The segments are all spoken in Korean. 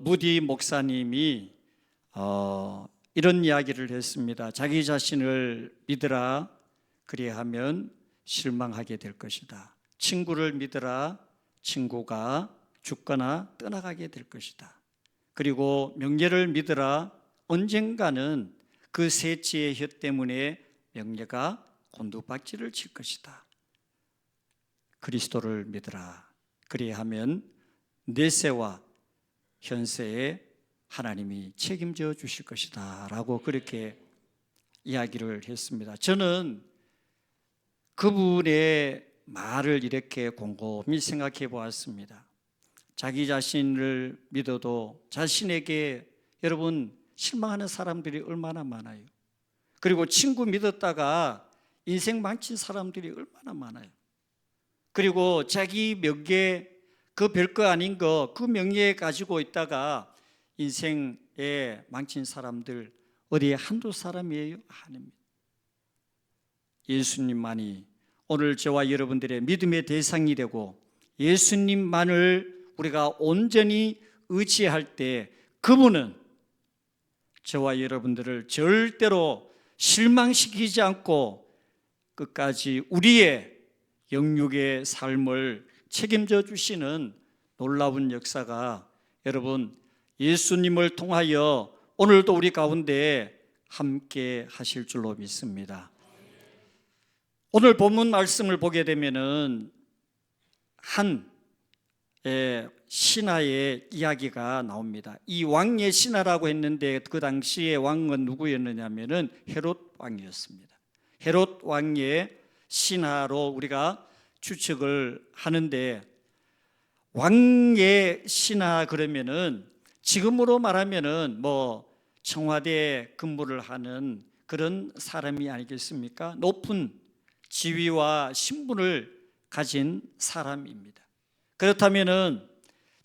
무디 목사님이 이런 이야기를 했습니다. 자기 자신을 믿으라, 그리하면 실망하게 될 것이다. 친구를 믿으라, 친구가 죽거나 떠나가게 될 것이다. 그리고 명예를 믿으라, 언젠가는 그 셋째의 혀 때문에 명예가 곤두박질을 칠 것이다. 그리스도를 믿으라, 그리하면 내세와 현세에 하나님이 책임져 주실 것이다 라고 그렇게 이야기를 했습니다. 저는 그분의 말을 이렇게 곰곰이 생각해 보았습니다. 자기 자신을 믿어도 자신에게 여러분 실망하는 사람들이 얼마나 많아요. 그리고 친구 믿었다가 인생 망친 사람들이 얼마나 많아요. 그리고 자기 명예, 그 별거 아닌 거, 그 명예 가지고 있다가 인생에 망친 사람들 어디에 한두 사람이에요? 아닙니다. 예수님만이 오늘 저와 여러분들의 믿음의 대상이 되고 예수님만을 우리가 온전히 의지할 때 그분은 저와 여러분들을 절대로 실망시키지 않고 끝까지 우리의 영육의 삶을 책임져 주시는 놀라운 역사가 여러분 예수님을 통하여 오늘도 우리 가운데 함께 하실 줄로 믿습니다. 오늘 본문 말씀을 보게 되면은 한 신하의 이야기가 나옵니다. 이 왕의 신하라고 했는데 그 당시에 왕은 누구였느냐면은 헤롯 왕이었습니다. 헤롯 왕의 신하로 우리가 추측을 하는데, 왕의 신하 그러면은 지금으로 말하면은 뭐 청와대에 근무를 하는 그런 사람이 아니겠습니까? 높은 지위와 신분을 가진 사람입니다. 그렇다면은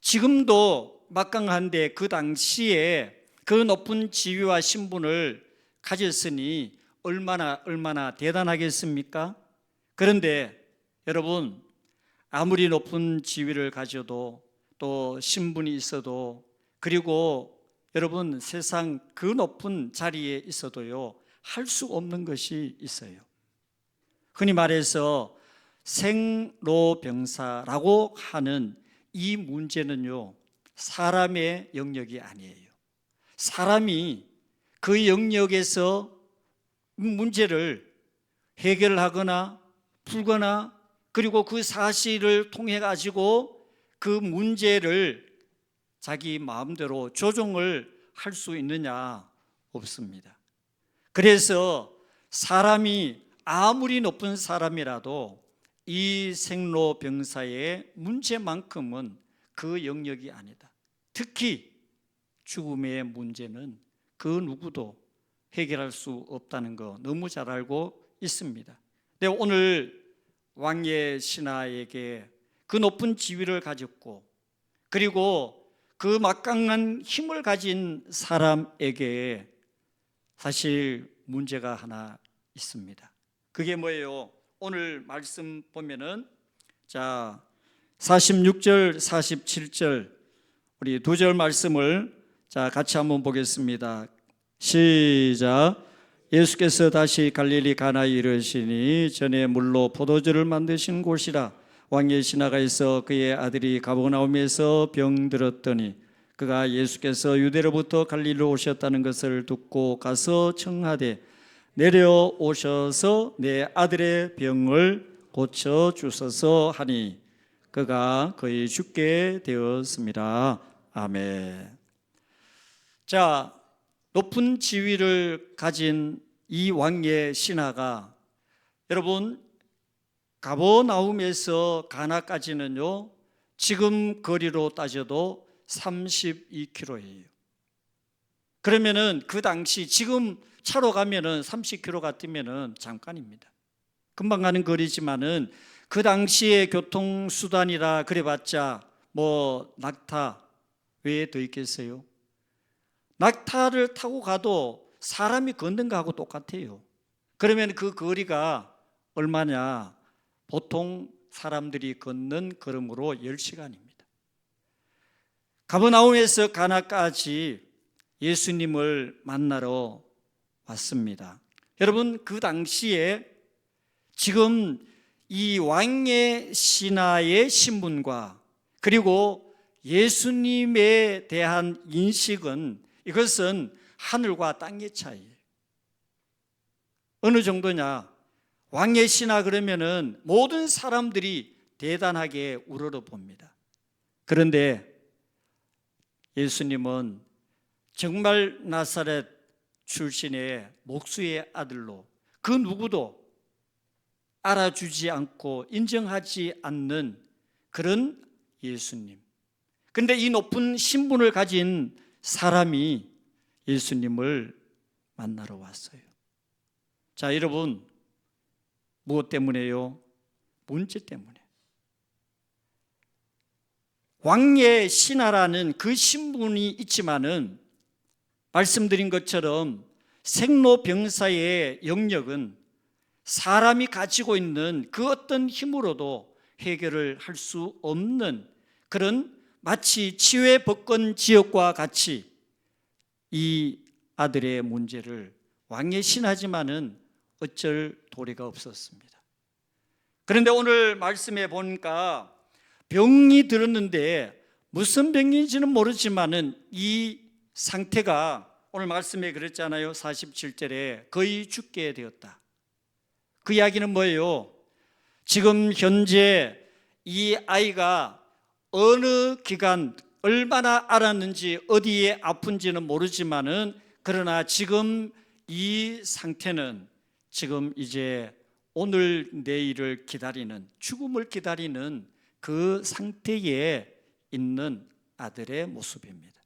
지금도 막강한데 그 당시에 그 높은 지위와 신분을 가졌으니 얼마나 대단하겠습니까? 그런데 여러분, 아무리 높은 지위를 가져도 또 신분이 있어도, 그리고 여러분 세상 그 높은 자리에 있어도요 할 수 없는 것이 있어요. 흔히 말해서 생로병사라고 하는 이 문제는요 사람의 영역이 아니에요. 사람이 그 영역에서 문제를 해결하거나 풀거나 그리고 그 사실을 통해 가지고 그 문제를 자기 마음대로 조정을 할 수 있느냐? 없습니다. 그래서 사람이 아무리 높은 사람이라도 이 생로병사의 문제만큼은 그 영역이 아니다. 특히 죽음의 문제는 그 누구도 해결할 수 없다는 거 너무 잘 알고 있습니다. 근데 오늘 왕의 신하에게 그 높은 지위를 가졌고 그리고 그 막강한 힘을 가진 사람에게 사실 문제가 하나 있습니다. 그게 뭐예요? 오늘 말씀 보면은 46절 47절 우리 두 절 말씀을 같이 한번 보겠습니다. 시작. 예수께서 다시 갈릴리 가나에 이르시니 전에 물로 포도주를 만드신 곳이라. 왕의 신하가 있어 그의 아들이 가버나움에서 병들었더니 그가 예수께서 유대로부터 갈릴리로 오셨다는 것을 듣고 가서 청하되 내려오셔서 내 아들의 병을 고쳐주소서 하니 그가 거의 죽게 되었습니다. 아멘. 자, 높은 지위를 가진 이 왕의 신하가 여러분 가버나움에서 가나까지는요 지금 거리로 따져도 32km예요. 그러면은 그 당시 지금 차로 가면은 30km 같으면은 잠깐입니다. 금방 가는 거리지만은 그 당시의 교통수단이라 그래봤자 뭐 낙타 왜 더 있겠어요? 낙타를 타고 가도 사람이 걷는 거하고 똑같아요. 그러면 그 거리가 얼마냐? 보통 사람들이 걷는 걸음으로 10시간입니다. 가버나움에서 가나까지 예수님을 만나러 왔습니다. 여러분, 그 당시에 지금 이 왕의 신하의 신분과 그리고 예수님에 대한 인식은, 이것은 하늘과 땅의 차이예요. 어느 정도냐? 왕의 신하 그러면은 모든 사람들이 대단하게 우러러봅니다. 그런데 예수님은 정말 나사렛 출신의 목수의 아들로 그 누구도 알아주지 않고 인정하지 않는 그런 예수님. 그런데 이 높은 신분을 가진 사람이 예수님을 만나러 왔어요. 자, 여러분, 무엇 때문에요? 문제 때문에. 왕의 신하라는 그 신분이 있지만은 말씀드린 것처럼 생로병사의 영역은 사람이 가지고 있는 그 어떤 힘으로도 해결을 할 수 없는 그런, 마치 치외 법권 지역과 같이 이 아들의 문제를 왕의 신하지만은 어쩔 도리가 없었습니다. 그런데 오늘 말씀에 보니까 병이 들었는데 무슨 병인지는 모르지만은 이 상태가 오늘 말씀에 그랬잖아요. 47절에 거의 죽게 되었다. 그 이야기는 뭐예요? 지금 현재 이 아이가 어느 기간 얼마나 알았는지 어디에 아픈지는 모르지만은, 그러나 지금 이 상태는 지금 이제 오늘 내일을 기다리는, 죽음을 기다리는 그 상태에 있는 아들의 모습입니다.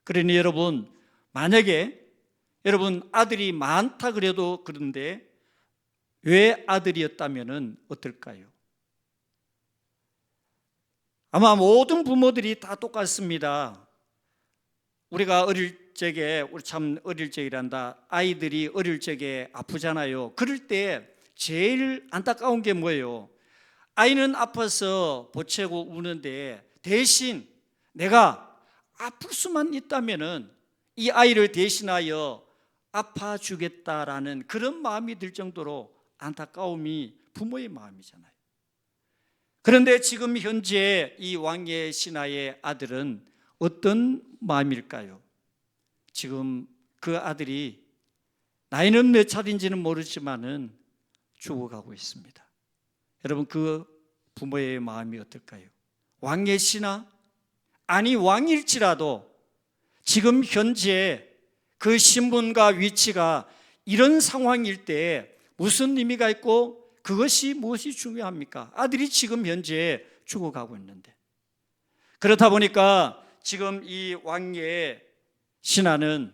그러니 여러분, 만약에 여러분 아들이 많다 그래도 그런데 왜 아들이었다면 어떨까요? 아마 모든 부모들이 다 똑같습니다. 우리가 어릴 적에, 우리 참 어릴 적이란다, 아이들이 어릴 적에 아프잖아요. 그럴 때 제일 안타까운 게 뭐예요? 아이는 아파서 보채고 우는데 대신 내가 아플 수만 있다면은 이 아이를 대신하여 아파주겠다라는 그런 마음이 들 정도로 안타까움이 부모의 마음이잖아요. 그런데 지금 현재 이 왕의 신하의 아들은 어떤 마음일까요? 지금 그 아들이 나이는 몇 살인지는 모르지만은 죽어가고 있습니다. 여러분, 그 부모의 마음이 어떨까요? 왕의 신하? 아니, 왕일지라도 지금 현재 그 신분과 위치가 이런 상황일 때 무슨 의미가 있고 그것이 무엇이 중요합니까? 아들이 지금 현재 죽어가고 있는데. 그렇다 보니까 지금 이 왕의 신하는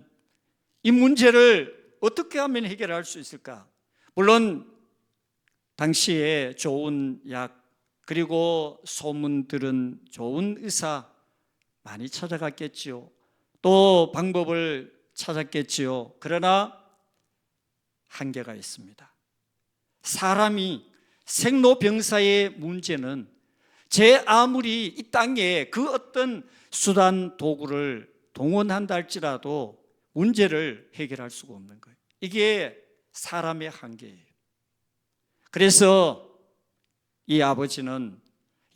이 문제를 어떻게 하면 해결할 수 있을까? 물론 당시에 좋은 약, 그리고 소문 들은 좋은 의사 많이 찾아갔겠지요. 또 방법을 찾았겠지요. 그러나 한계가 있습니다. 사람이 생로병사의 문제는 제 아무리 이 땅에 그 어떤 수단 도구를 동원한다 할지라도 문제를 해결할 수가 없는 거예요. 이게 사람의 한계예요. 그래서 이 아버지는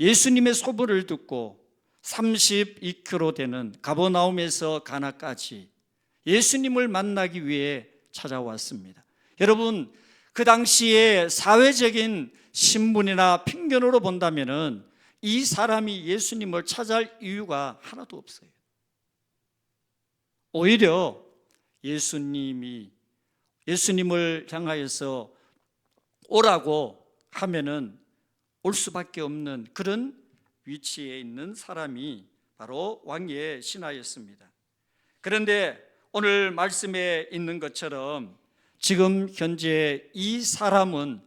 예수님의 소문을 듣고 32km 되는 가버나움에서 가나까지 예수님을 만나기 위해 찾아왔습니다. 여러분, 그 당시에 사회적인 신분이나 편견으로 본다면은 이 사람이 예수님을 찾아갈 이유가 하나도 없어요. 오히려 예수님을 향하여서 오라고 하면은 올 수밖에 없는 그런 위치에 있는 사람이 바로 왕의 신하였습니다. 그런데 오늘 말씀에 있는 것처럼 지금 현재 이 사람은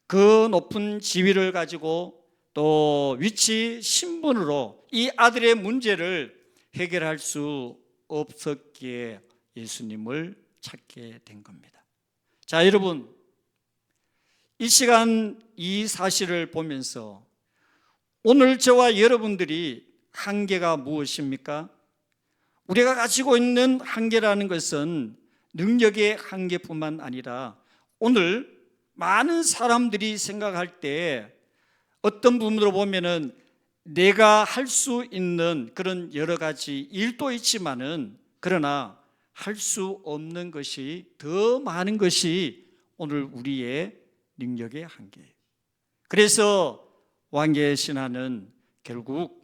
그 높은 지위를 가지고 또 위치, 신분으로 이 아들의 문제를 해결할 수 없었기에 예수님을 찾게 된 겁니다. 자, 여러분, 이 시간 이 사실을 보면서 오늘 저와 여러분들이 한계가 무엇입니까? 우리가 가지고 있는 한계라는 것은 능력의 한계뿐만 아니라 오늘 많은 사람들이 생각할 때 어떤 부분으로 보면은 내가 할 수 있는 그런 여러 가지 일도 있지만은 그러나 할 수 없는 것이 더 많은 것이 오늘 우리의 능력의 한계예요. 그래서 왕의 신화는 결국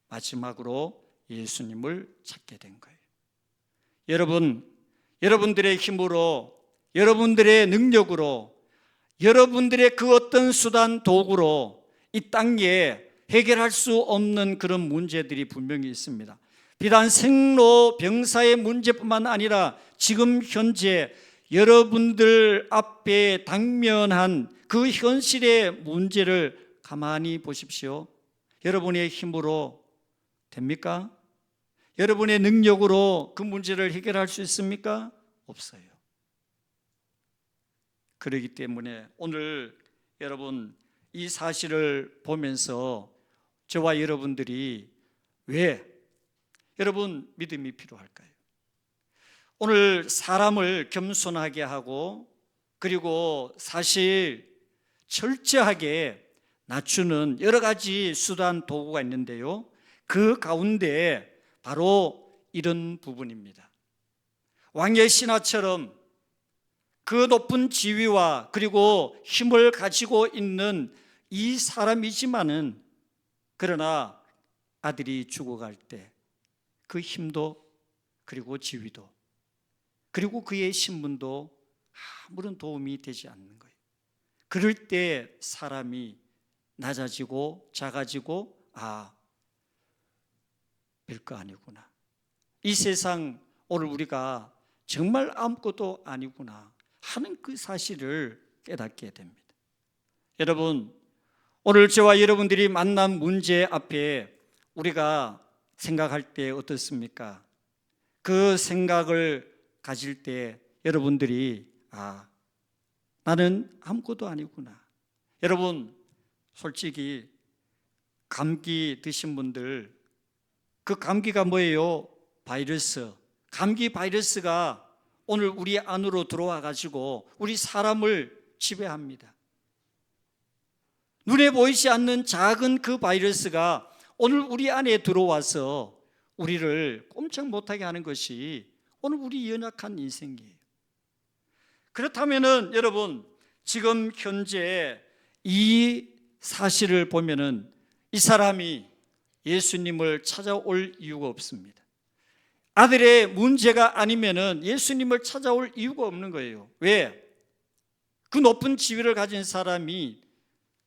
마지막으로 예수님을 찾게 된 거예요. 여러분들의 힘으로, 여러분들의 능력으로, 여러분들의 그 어떤 수단, 도구로 이 땅에 해결할 수 없는 그런 문제들이 분명히 있습니다. 비단 생로병사의 문제뿐만 아니라 지금 현재 여러분들 앞에 당면한 그 현실의 문제를 가만히 보십시오. 여러분의 힘으로 됩니까? 여러분의 능력으로 그 문제를 해결할 수 있습니까? 없어요. 그렇기 때문에 오늘 여러분 이 사실을 보면서 저와 여러분들이 왜 여러분 믿음이 필요할까요? 오늘 사람을 겸손하게 하고 그리고 사실 철저하게 낮추는 여러 가지 수단 도구가 있는데요, 그 가운데 바로 이런 부분입니다. 왕의 신하처럼 그 높은 지위와 그리고 힘을 가지고 있는 이 사람이지만은 그러나 아들이 죽어갈 때 그 힘도 그리고 지위도 그리고 그의 신분도 아무런 도움이 되지 않는 거예요. 그럴 때 사람이 낮아지고 작아지고 별거 아니구나, 이 세상 오늘 우리가 정말 아무것도 아니구나 하는 그 사실을 깨닫게 됩니다. 여러분, 오늘 저와 여러분들이 만난 문제 앞에 우리가 생각할 때 어떻습니까? 그 생각을 가질 때 여러분들이 나는 아무것도 아니구나. 여러분, 솔직히 감기 드신 분들, 그 감기가 뭐예요? 바이러스. 감기 바이러스가 오늘 우리 안으로 들어와 가지고 우리 사람을 지배합니다. 눈에 보이지 않는 작은 그 바이러스가 오늘 우리 안에 들어와서 우리를 꼼짝 못하게 하는 것이 오늘 우리 연약한 인생이에요. 그렇다면은 여러분, 지금 현재 이 사실을 보면은 이 사람이 예수님을 찾아올 이유가 없습니다. 아들의 문제가 아니면은 예수님을 찾아올 이유가 없는 거예요. 왜? 그 높은 지위를 가진 사람이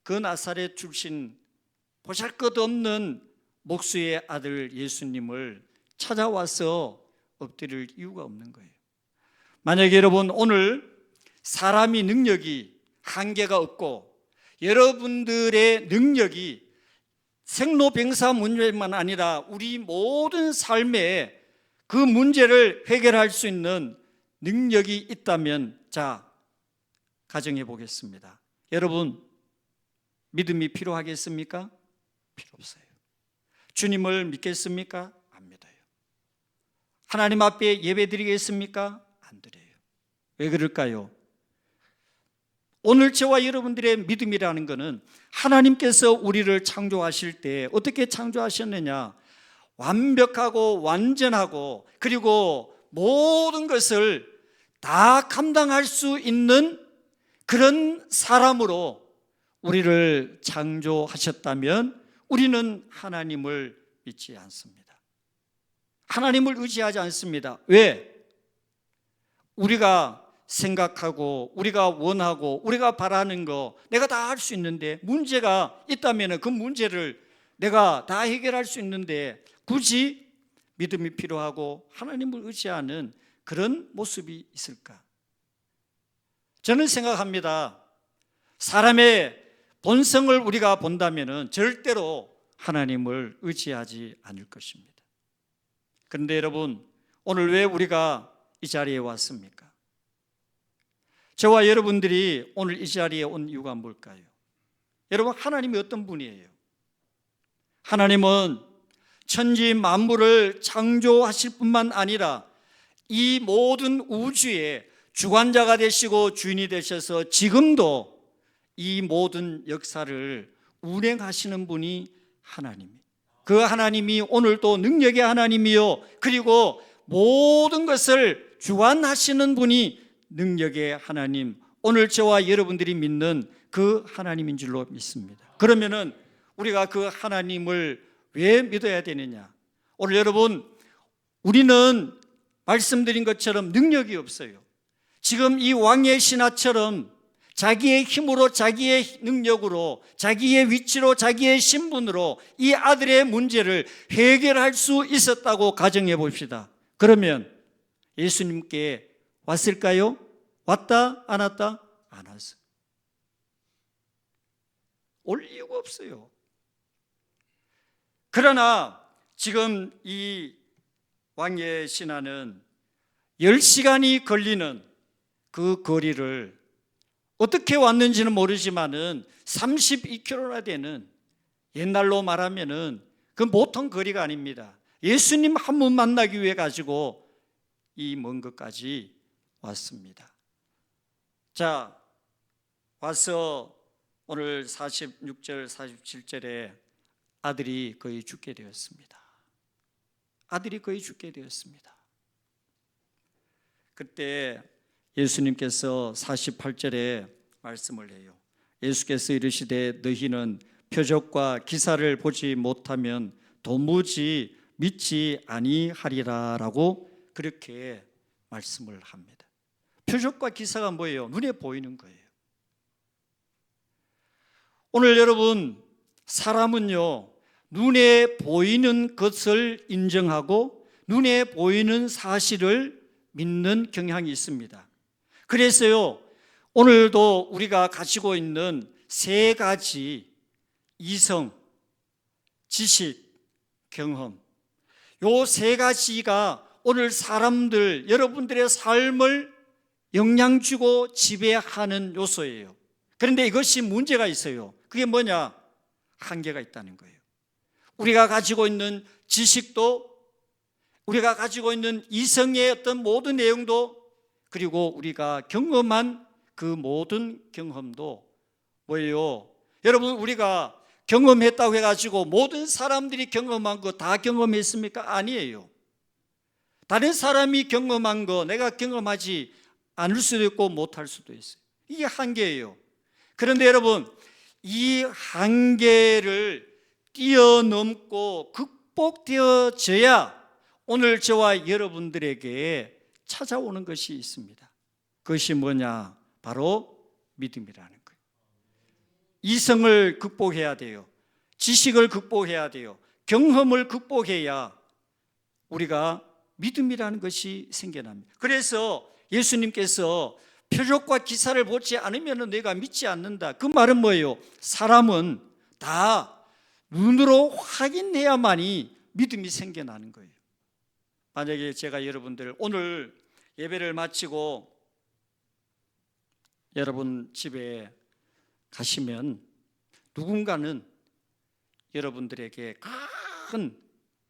그 나사렛 출신 보잘것없는 목수의 아들 예수님을 찾아와서 엎드릴 이유가 없는 거예요. 만약에 여러분 오늘 사람이 능력이 한계가 없고 여러분들의 능력이 생로병사 문제만 아니라 우리 모든 삶에 그 문제를 해결할 수 있는 능력이 있다면, 자, 가정해 보겠습니다. 여러분, 믿음이 필요하겠습니까? 필요 없어요. 주님을 믿겠습니까? 안 믿어요. 하나님 앞에 예배 드리겠습니까? 안 드려요. 왜 그럴까요? 오늘 저와 여러분들의 믿음이라는 것은 하나님께서 우리를 창조하실 때 어떻게 창조하셨느냐? 완벽하고 완전하고 그리고 모든 것을 다 감당할 수 있는 그런 사람으로 우리를 창조하셨다면 우리는 하나님을 믿지 않습니다. 하나님을 의지하지 않습니다. 왜? 우리가 생각하고 우리가 원하고 우리가 바라는 거 내가 다 할 수 있는데, 문제가 있다면 그 문제를 내가 다 해결할 수 있는데 굳이 믿음이 필요하고 하나님을 의지하는 그런 모습이 있을까? 저는 생각합니다. 사람의 본성을 우리가 본다면 절대로 하나님을 의지하지 않을 것입니다. 그런데 여러분, 오늘 왜 우리가 이 자리에 왔습니까? 저와 여러분들이 오늘 이 자리에 온 이유가 뭘까요? 여러분, 하나님이 어떤 분이에요? 하나님은 천지 만물을 창조하실 뿐만 아니라 이 모든 우주의 주관자가 되시고 주인이 되셔서 지금도 이 모든 역사를 운행하시는 분이 하나님이에요. 그 하나님이 오늘도 능력의 하나님이요, 그리고 모든 것을 주관하시는 분이 능력의 하나님, 오늘 저와 여러분들이 믿는 그 하나님인 줄로 믿습니다. 그러면은 우리가 그 하나님을 왜 믿어야 되느냐? 오늘 여러분, 우리는 말씀드린 것처럼 능력이 없어요. 지금 이 왕의 신하처럼 자기의 힘으로, 자기의 능력으로, 자기의 위치로, 자기의 신분으로 이 아들의 문제를 해결할 수 있었다고 가정해 봅시다. 그러면 예수님께 왔을까요? 왔다? 안 왔다? 안 왔어요. 올 이유가 없어요. 그러나 지금 이 왕의 신하는 10시간이 걸리는 그 거리를 어떻게 왔는지는 모르지만은 32km나 되는, 옛날로 말하면은 그 보통 거리가 아닙니다. 예수님 한 분 만나기 위해 가지고 이 먼 것까지 왔습니다. 자, 와서 오늘 46절 47절에 아들이 거의 죽게 되었습니다. 아들이 거의 죽게 되었습니다. 그때 예수님께서 48절에 말씀을 해요. 예수께서 이르시되 너희는 표적과 기사를 보지 못하면 도무지 믿지 아니하리라 라고 그렇게 말씀을 합니다. 표적과 기사가 뭐예요? 눈에 보이는 거예요. 오늘 여러분, 사람은요, 눈에 보이는 것을 인정하고 눈에 보이는 사실을 믿는 경향이 있습니다. 그래서요, 오늘도 우리가 가지고 있는 세 가지 이성, 지식, 경험, 요 세 가지가 오늘 사람들, 여러분들의 삶을 영향주고 지배하는 요소예요. 그런데 이것이 문제가 있어요. 그게 뭐냐? 한계가 있다는 거예요. 우리가 가지고 있는 지식도, 우리가 가지고 있는 이성의 어떤 모든 내용도, 그리고 우리가 경험한 그 모든 경험도 뭐예요? 여러분, 우리가 경험했다고 해가지고 모든 사람들이 경험한 거 다 경험했습니까? 아니에요. 다른 사람이 경험한 거 내가 경험하지 않을 수도 있고 못할 수도 있어요. 이게 한계예요. 그런데 여러분, 이 한계를 뛰어넘고 극복되어져야 오늘 저와 여러분들에게 찾아오는 것이 있습니다. 그것이 뭐냐? 바로 믿음이라는 거예요. 이성을 극복해야 돼요. 지식을 극복해야 돼요. 경험을 극복해야 우리가 믿음이라는 것이 생겨납니다. 그래서 예수님께서 표적과 기사를 보지 않으면 내가 믿지 않는다. 그 말은 뭐예요? 사람은 다 눈으로 확인해야만이 믿음이 생겨나는 거예요. 만약에 제가 여러분들 오늘 예배를 마치고 여러분 집에 가시면 누군가는 여러분들에게 큰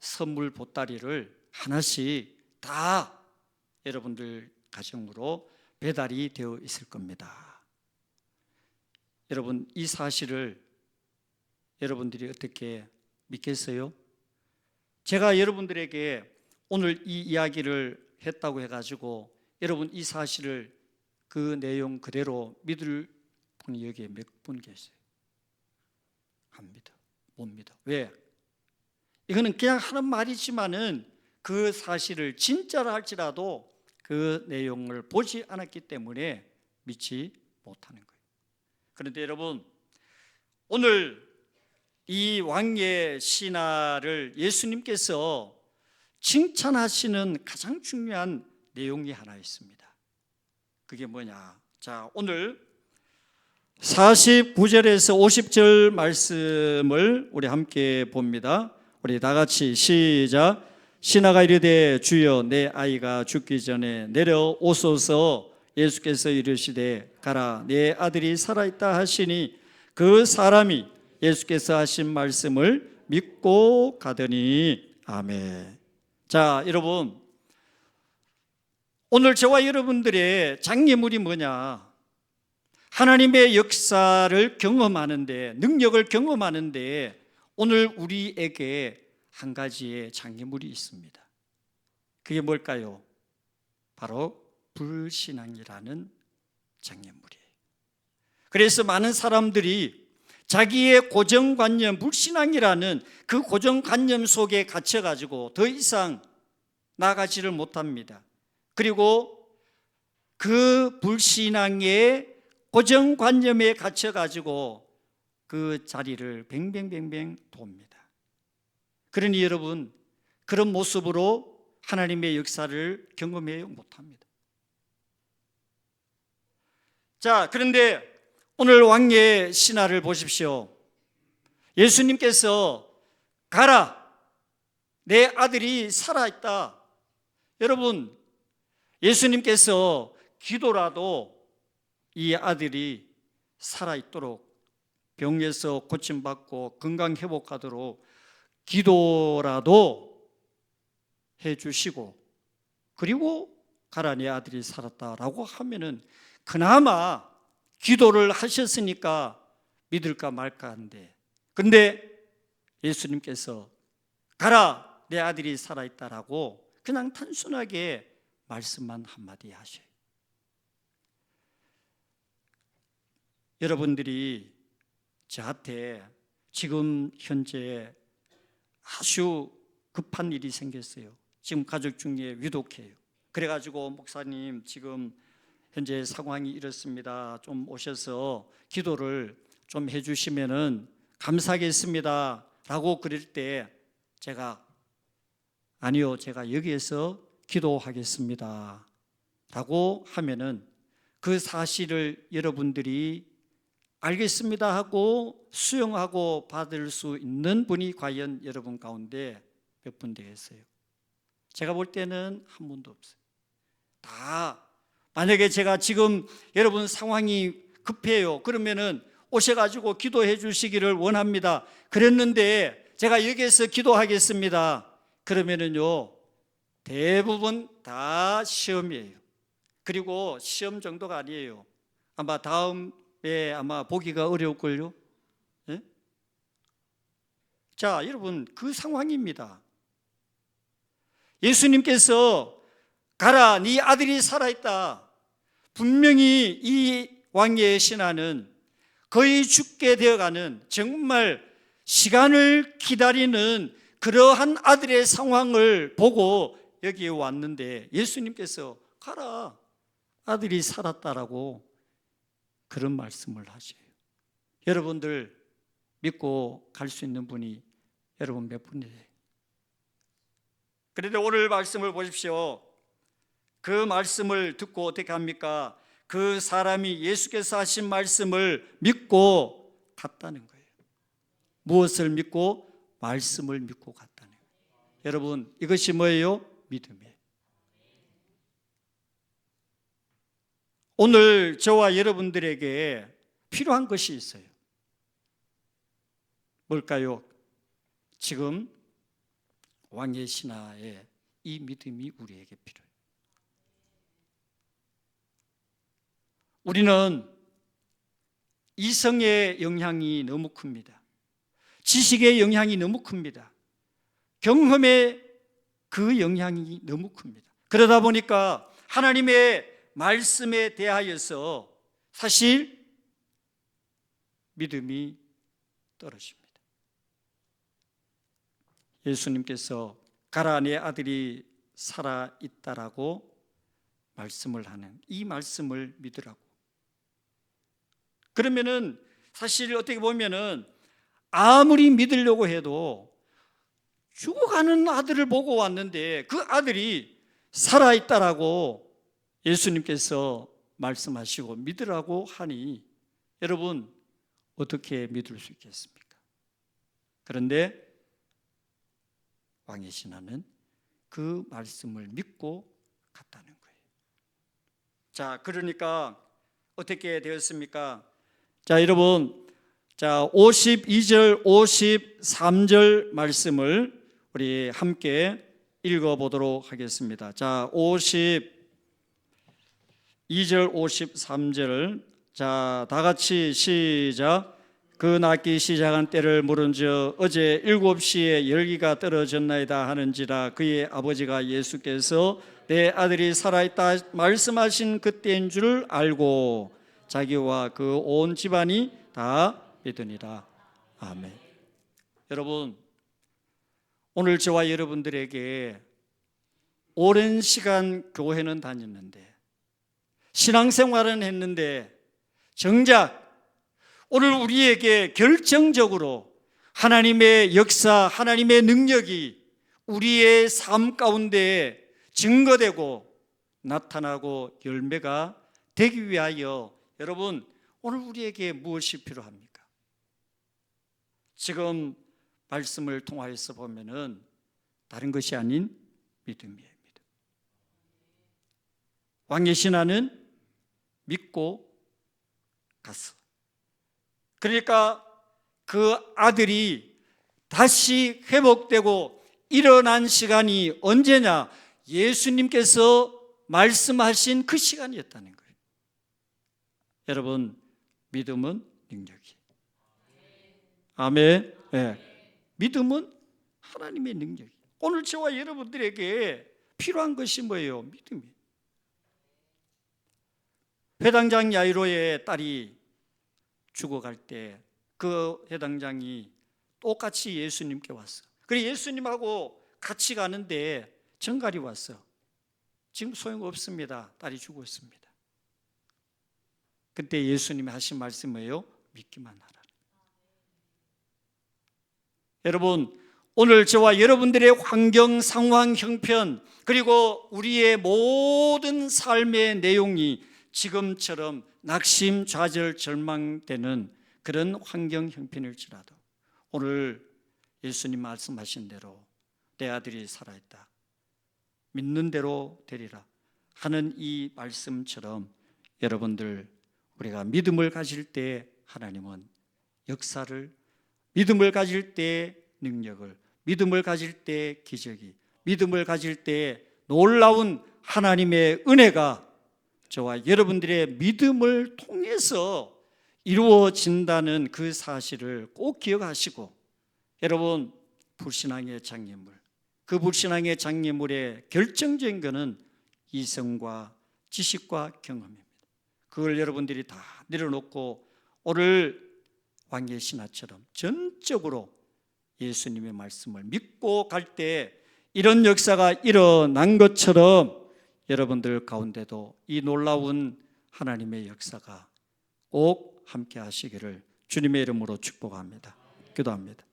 선물 보따리를 하나씩 다 여러분들 가정으로 배달이 되어 있을 겁니다. 여러분, 이 사실을 여러분들이 어떻게 믿겠어요? 제가 여러분들에게 오늘 이 이야기를 했다고 해가지고 여러분 이 사실을 그 내용 그대로 믿을 분이 여기에 몇 분 계세요? 안 믿어, 못 믿어. 왜? 이거는 그냥 하는 말이지만은 그 사실을 진짜라 할지라도 그 내용을 보지 않았기 때문에 믿지 못하는 거예요. 그런데 여러분, 오늘 이 왕의 신하를 예수님께서 칭찬하시는 가장 중요한 내용이 하나 있습니다. 그게 뭐냐? 자, 오늘 49절에서 50절 말씀을 우리 함께 봅니다. 우리 다 같이 시작. 신하가 이르되 주여 내 아이가 죽기 전에 내려오소서. 예수께서 이르시되 가라 내 아들이 살아있다 하시니 그 사람이 예수께서 하신 말씀을 믿고 가더니 아멘. 자, 여러분, 오늘 저와 여러분들의 장애물이 뭐냐? 하나님의 역사를 경험하는데, 능력을 경험하는데 오늘 우리에게 한 가지의 장애물이 있습니다. 그게 뭘까요? 바로 불신앙이라는 장애물이에요. 그래서 많은 사람들이 자기의 고정관념, 불신앙이라는 그 고정관념 속에 갇혀가지고 더 이상 나아가지를 못합니다. 그리고 그 불신앙의 고정관념에 갇혀가지고 그 자리를 뱅뱅뱅뱅 돕니다. 그러니 여러분, 그런 모습으로 하나님의 역사를 경험해 못합니다. 자, 그런데 오늘 왕의 신화를 보십시오. 예수님께서 가라, 내 아들이 살아있다. 여러분, 예수님께서 기도라도 이 아들이 살아있도록, 병에서 고침받고 건강 회복하도록 기도라도 해주시고, 그리고 가라, 내 아들이 살았다라고 하면은 그나마 기도를 하셨으니까 믿을까 말까 한데, 근데 예수님께서 가라, 내 아들이 살아있다라고 그냥 단순하게 말씀만 한마디 하셔요. 여러분들이 저한테 지금 현재 아주 급한 일이 생겼어요. 지금 가족 중에 위독해요. 그래가지고 목사님, 지금 현재 상황이 이렇습니다. 좀 오셔서 기도를 좀 해주시면은 감사하겠습니다 라고 그럴 때 제가 아니요, 제가 여기에서 기도하겠습니다 라고 하면은 그 사실을 여러분들이 알겠습니다 하고 수용하고 받을 수 있는 분이 과연 여러분 가운데 몇 분 되겠어요? 제가 볼 때는 한 분도 없어요. 다 만약에 제가 지금 여러분 상황이 급해요, 그러면은 오셔가지고 기도해 주시기를 원합니다. 그랬는데 제가 여기에서 기도하겠습니다. 그러면은요, 대부분 다 시험이에요. 그리고 시험 정도가 아니에요. 아마 다음에 아마 보기가 어려울걸요. 네? 자, 여러분, 그 상황입니다. 예수님께서 가라, 네 아들이 살아있다. 분명히 이 왕의 신하는 거의 죽게 되어가는, 정말 시간을 기다리는 그러한 아들의 상황을 보고 여기에 왔는데 예수님께서 가라, 아들이 살았다라고 그런 말씀을 하셔요. 여러분들 믿고 갈 수 있는 분이 여러분 몇 분이에요? 그런데 오늘 말씀을 보십시오. 그 말씀을 듣고 어떻게 합니까? 그 사람이 예수께서 하신 말씀을 믿고 갔다는 거예요. 무엇을 믿고? 말씀을 믿고 갔다는 거예요. 여러분, 이것이 뭐예요? 믿음이에요. 오늘 저와 여러분들에게 필요한 것이 있어요. 뭘까요? 지금 왕의 신하의 이 믿음이 우리에게 필요해요. 우리는 이성의 영향이 너무 큽니다. 지식의 영향이 너무 큽니다. 경험의 그 영향이 너무 큽니다. 그러다 보니까 하나님의 말씀에 대하여서 사실 믿음이 떨어집니다. 예수님께서 가라, 내 아들이 살아있다라고 말씀을 하는 이 말씀을 믿으라고. 그러면은 사실 어떻게 보면은 아무리 믿으려고 해도 죽어가는 아들을 보고 왔는데 그 아들이 살아있다라고 예수님께서 말씀하시고 믿으라고 하니 여러분 어떻게 믿을 수 있겠습니까? 그런데 왕의 신하는 그 말씀을 믿고 갔다는 거예요. 자, 그러니까 어떻게 되었습니까? 자, 여러분, 자 52절, 53절 말씀을 우리 함께 읽어보도록 하겠습니다. 자, 52절 53절 자, 다 같이 시작. 그 낫기 시작한 때를 물은즉 어제 7시에 열기가 떨어졌나이다 하는지라. 그의 아버지가 예수께서 내 아들이 살아있다 말씀하신 그때인 줄 알고 자기와 그 온 집안이 다 믿으니라. 아멘. 여러분, 오늘 저와 여러분들에게 오랜 시간 교회는 다녔는데, 신앙생활은 했는데, 정작 오늘 우리에게 결정적으로 하나님의 역사, 하나님의 능력이 우리의 삶 가운데 증거되고 나타나고 열매가 되기 위하여 여러분, 오늘 우리에게 무엇이 필요합니까? 지금 말씀을 통하여서 보면은 다른 것이 아닌 믿음이에요. 믿음. 왕의 신하는 믿고 갔어. 그러니까 그 아들이 다시 회복되고 일어난 시간이 언제냐? 예수님께서 말씀하신 그 시간이었다는 거예요. 여러분, 믿음은 능력이에요. 아멘. 네. 믿음은 하나님의 능력이에요. 오늘 저와 여러분들에게 필요한 것이 뭐예요? 믿음이에요. 회당장 야이로의 딸이 죽어갈 때 그 회당장이 똑같이 예수님께 왔어. 그래 예수님하고 같이 가는데 정갈이 왔어. 지금 소용없습니다. 딸이 죽었습니다. 그때 예수님이 하신 말씀이 뭐예요? 믿기만 하라. 여러분, 오늘 저와 여러분들의 환경, 상황, 형편, 그리고 우리의 모든 삶의 내용이 지금처럼 낙심, 좌절, 절망되는 그런 환경, 형편일지라도 오늘 예수님 말씀하신 대로 내 아들이 살아있다, 믿는 대로 되리라 하는 이 말씀처럼 여러분들, 우리가 믿음을 가질 때 하나님은 역사를, 믿음을 가질 때 능력을, 믿음을 가질 때 기적이, 믿음을 가질 때 놀라운 하나님의 은혜가 저와 여러분들의 믿음을 통해서 이루어진다는 그 사실을 꼭 기억하시고, 여러분, 불신앙의 장애물, 그 불신앙의 장애물의 결정적인 것은 이성과 지식과 경험입니다. 그걸 여러분들이 다 내려놓고 오늘 왕의 신하처럼 전적으로 예수님의 말씀을 믿고 갈 때 이런 역사가 일어난 것처럼 여러분들 가운데도 이 놀라운 하나님의 역사가 꼭 함께 하시기를 주님의 이름으로 축복합니다. 기도합니다.